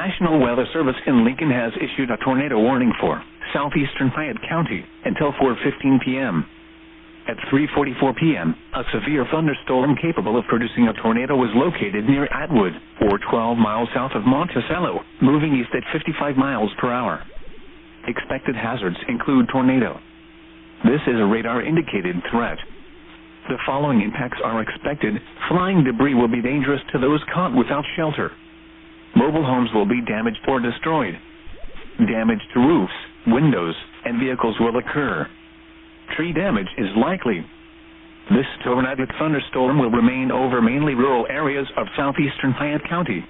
National Weather Service in Lincoln has issued a tornado warning for southeastern Fayette County until 4:15 p.m. At 3:44 p.m., a severe thunderstorm capable of producing a tornado was located near Atwood, or 12 miles south of Monticello, moving east at 55 miles per hour. Expected hazards include tornado. This is a radar-indicated threat. The following impacts are expected. Flying debris will be dangerous to those caught without shelter. Mobile homes will be damaged or destroyed. Damage to roofs, windows, and vehicles will occur. Tree damage is likely. This tornadic thunderstorm will remain over mainly rural areas of southeastern Fayette County.